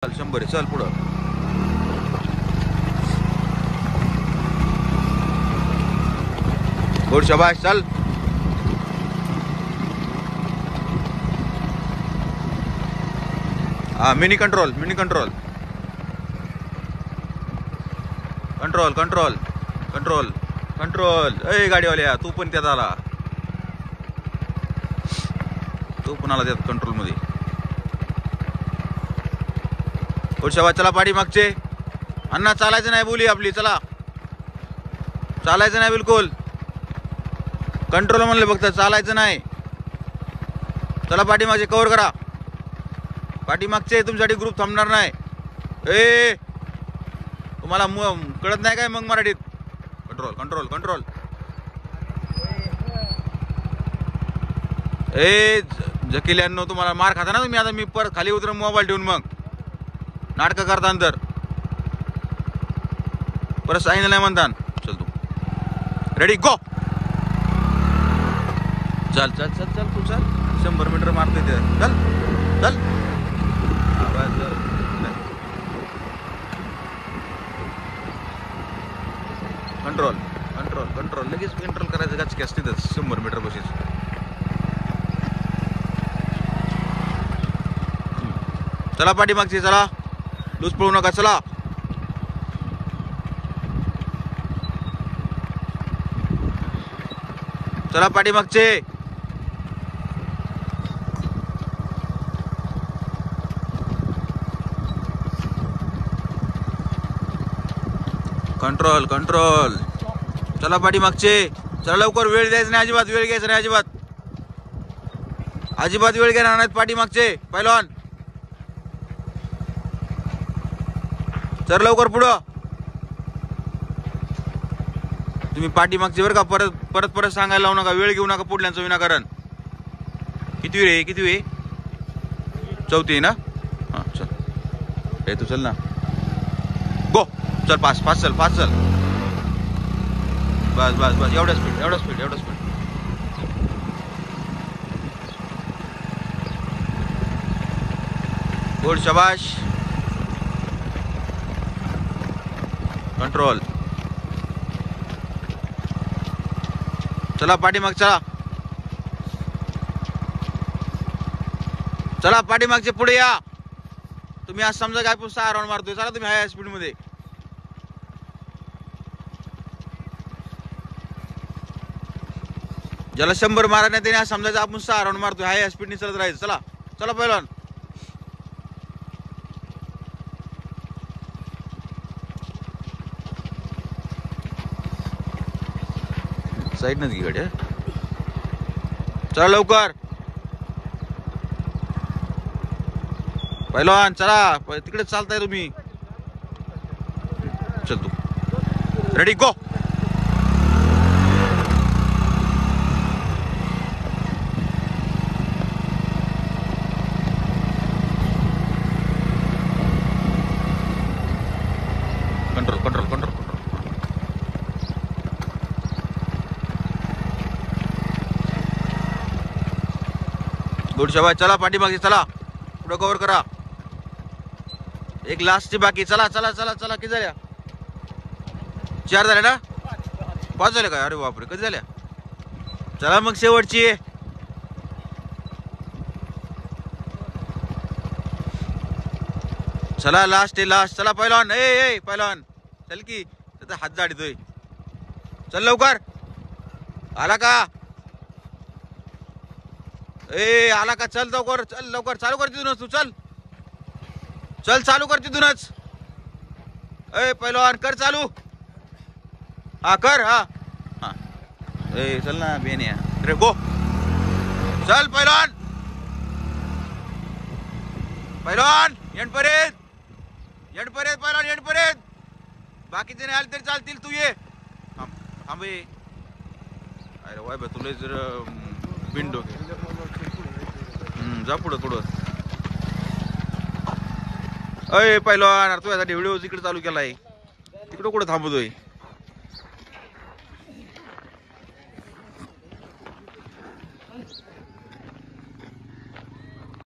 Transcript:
चल 100 चल पुढं. गुड शाबाश चल. हा mini control control control control control. ए गाडीवाल्या तू पण त्यात आला, तू पण आला त्यात कंट्रोल मध्ये. गुड शाबाश. चला पाठी मागचे. अण्णा चालायचं नाही बोली आपली. चला चालायचं नाही बिलकुल. कंट्रोल म्हणले फक्त, चालायचं नाही. चला पाठीमागचे कव्हर करा. पाठीमागचे तुमच्यासाठी ग्रुप थांबणार नाही. ए तुम्हाला कळत नाही काय मग मराठीत? Control control control. ए जकिल्यांनो तुम्हाला मार खाता ना तुम्ही. आता मी परत खाली उतरून मोबाईल ठेवून मग नाटकं करता नंतर परत सांगितलं नाही म्हणता. चल तू रेडी गो. चल चल चल चल तू चल. 100 मीटर मारते ते. चल चल. Control control control. लगेच कंट्रोल करायचं गाच असते 100 मीटर बशीच. चला पाठीमागची. चला लूज पळू नका. चला चला पाठीमागचे. Control control. चला पाठीमागचे. चला लवकर. वेळ द्यायचा नाही अजिबात. वेळ घ्यायचा नाही अजिबात. अजिबात वेळ घेणार नाहीत पाठीमागचे पहिलवान. चल लवकर पुढं. तुम्ही पाठीमागचे बरं का. परत परत परत सांगायला लावू नका. वेळ घेऊ नका पुढल्यांचं विनाकारण. किती रे किती वे? 4थी ना. हां चल. हे तू चल ना. गो. चल पास पास चल पास चल. बस बस बस. एवढा स्पीड एवढा स्पीड एवढा स्पीड. गुड शाबाश. कंट्रोल. चला पाठीमाग. चला चला पाठीमागचे पुढे या. तुम्ही आज समजा काय आपण 6 राऊंड मारतोय. चला तुम्ही हाय स्पीड मध्ये. ज्याला 100 मारा नाही त्याने आज समजायचं आपण 6 राऊंड मारतोय. हाय स्पीडने चलत राहायचं. चला चला पहिलवान. साईड नच घे गाडी. चला लवकर पहिलवान. चला तिकडे चालताय तुम्ही. चल तू ready go. Control control control control. Good शाबाश. चला पाठीमागे. चला पुढे कव्हर करा. एक लास्टची बाकी. चला चला चला चला. किती झाल्या? 4 झाल्या ना? 5 झाल्या काय? अरे बापरे कधी झाल्या? चला मग शेवटची. चला लास्ट आहे लास्ट. चला पहिलवान. ए पहिलवान चल की. त्याचा हात जाडतोय. चल लवकर. आला का? ए आला का? चल लवकर. चल लवकर. चालू कर तिथूनच तू. चल चल चालू कर तिथूनच. ए पहिलवान कर चालू. हा कर. हा हा. ए चल ना बेन्या. रे गो. चल पहिलवान. पहिलवान एंडपर्यंत. एंडपर्यंत पहिलवान एंडपर्यंत. बाकीचे नाही आले तरी चालतील. तू ये. थांब. अरे वाय बा तुला जर विंडो जा पुढं थोडं. अय पहिलवान तू यासाठी व्हिडिओ इकडे चालू केलाय. तिकडं कुठं थांबतोय?